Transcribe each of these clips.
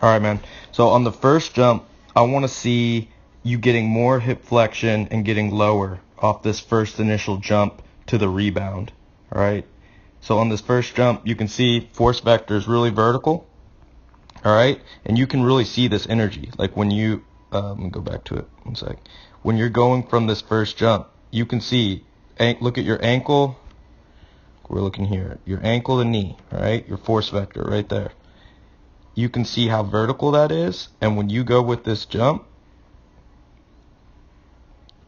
All right, man. So on the first jump, I want to see you getting more hip flexion and getting lower off this first initial jump to the rebound. All right. So on this first jump, you can see force vector is really vertical. All right. And you can really see this energy. Like when you, let me go back to it one sec. When you're going from this first jump, you can see, look at your ankle. We're looking here. Your ankle and knee. All right. Your force vector right there. You can see how vertical that is, and when you go with this jump,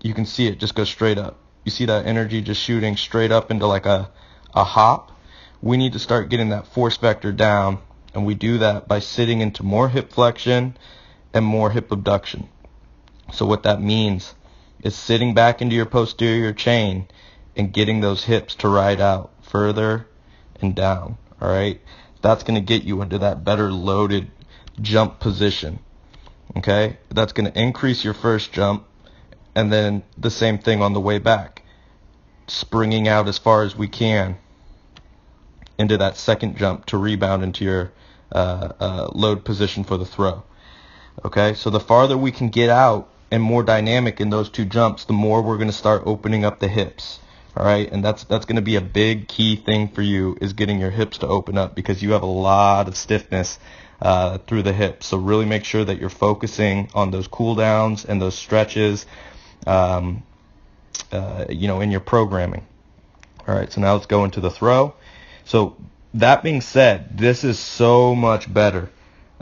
you can see it just go straight up. You see that energy just shooting straight up into like a hop. We need to start getting that force vector down, and we do that by sitting into more hip flexion and more hip abduction. So what that means is sitting back into your posterior chain and getting those hips to ride out further and down. All right. That's going to get you into that better loaded jump position. Okay? That's going to increase your first jump, and then the same thing on the way back. Springing out as far as we can into that second jump to rebound into your load position for the throw. Okay? So the farther we can get out and more dynamic in those two jumps, the more we're going to start opening up the hips. All right, and that's going to be a big key thing for you, is getting your hips to open up, because you have a lot of stiffness through the hips. So really make sure that you're focusing on those cool downs and those stretches, in your programming. All right, so now let's go into the throw. So that being said, this is so much better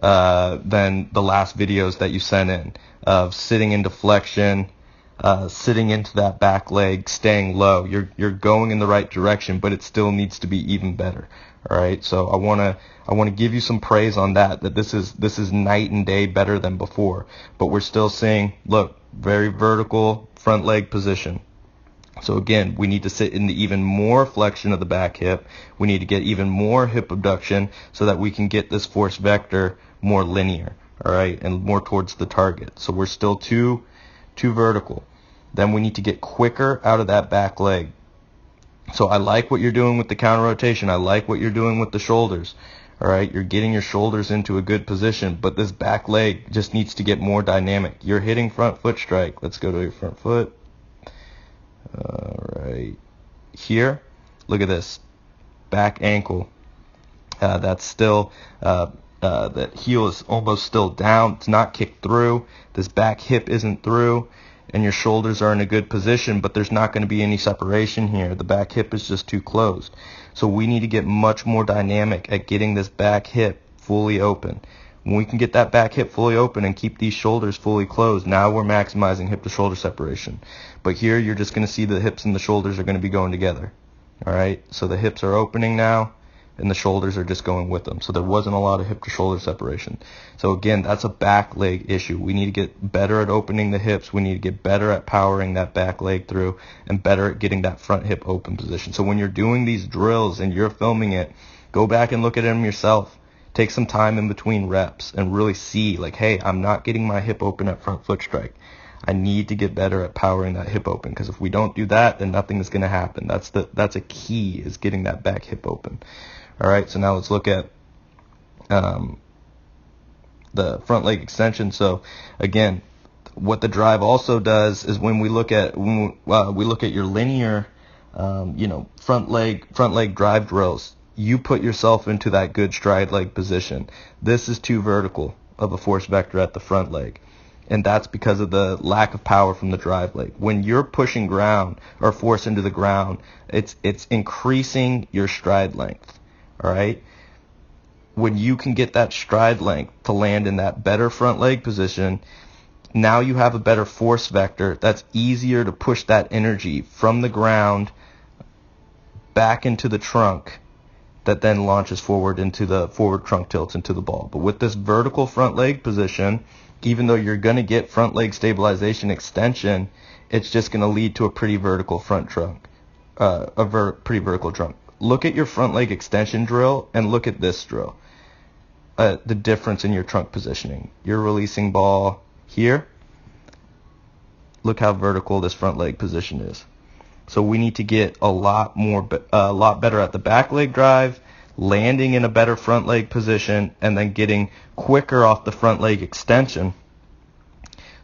than the last videos that you sent in of sitting into flexion. Sitting into that back leg, staying low. You're going in the right direction, but it still needs to be even better. All right. So I wanna give you some praise on that this is night and day better than before. But we're still seeing, look, very vertical front leg position. So again, we need to sit into even more flexion of the back hip. We need to get even more hip abduction so that we can get this force vector more linear. All right, and more towards the target. So we're still too vertical. Then we need to get quicker out of that back leg. So I like what you're doing with the counter rotation. I like what you're doing with the shoulders. All right, you're getting your shoulders into a good position, but this back leg just needs to get more dynamic. You're hitting front foot strike. Let's go to your front foot. All right, here, look at this back ankle. That's still that heel is almost still down. It's not kicked through. This back hip isn't through, and your shoulders are in a good position, but there's not going to be any separation here. The back hip is just too closed. So we need to get much more dynamic at getting this back hip fully open. When we can get that back hip fully open and keep these shoulders fully closed, now we're maximizing hip to shoulder separation. But here you're just going to see the hips and the shoulders are going to be going together. All right, so the hips are opening now, and the shoulders are just going with them. So there wasn't a lot of hip to shoulder separation. So again, that's a back leg issue. We need to get better at opening the hips. We need to get better at powering that back leg through, and better at getting that front hip open position. So when you're doing these drills and you're filming it, go back and look at them yourself. Take some time in between reps and really see, like, hey, I'm not getting my hip open at front foot strike. I need to get better at powering that hip open, because if we don't do that, then nothing is going to happen. That's a key, is getting that back hip open. All right, so now let's look at the front leg extension. So again, what the drive also does is when we look at your linear, front leg drive drills, you put yourself into that good stride leg position. This is too vertical of a force vector at the front leg, and that's because of the lack of power from the drive leg. When you're pushing ground or force into the ground, it's increasing your stride length. All right. When you can get that stride length to land in that better front leg position, now you have a better force vector that's easier to push that energy from the ground back into the trunk, that then launches forward into the forward trunk tilts into the ball. But with this vertical front leg position, even though you're going to get front leg stabilization extension, it's just going to lead to a pretty vertical front trunk, pretty vertical trunk. Look at your front leg extension drill and look at this drill. The difference in your trunk positioning. You're releasing ball here. Look how vertical this front leg position is. So we need to get a lot better at the back leg drive, landing in a better front leg position, and then getting quicker off the front leg extension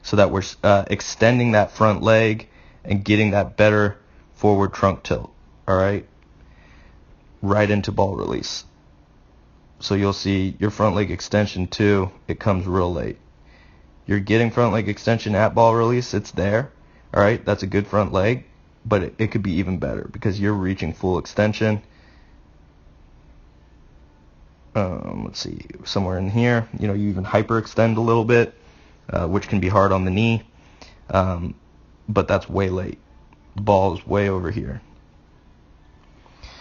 so that we're extending that front leg and getting that better forward trunk tilt, all right, right into ball release. So you'll see your front leg extension too, it comes real late. You're getting front leg extension at ball release, it's there, all right, that's a good front leg, but it could be even better because you're reaching full extension. Let's see, somewhere in here, you even hyperextend a little bit, which can be hard on the knee, but that's way late. The ball is way over here.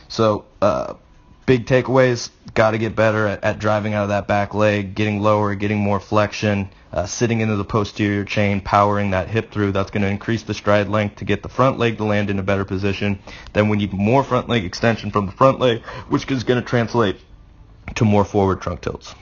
So, big takeaways, got to get better at driving out of that back leg, getting lower, getting more flexion, sitting into the posterior chain, powering that hip through. That's going to increase the stride length to get the front leg to land in a better position. Then we need more front leg extension from the front leg, which is going to translate to more forward trunk tilts.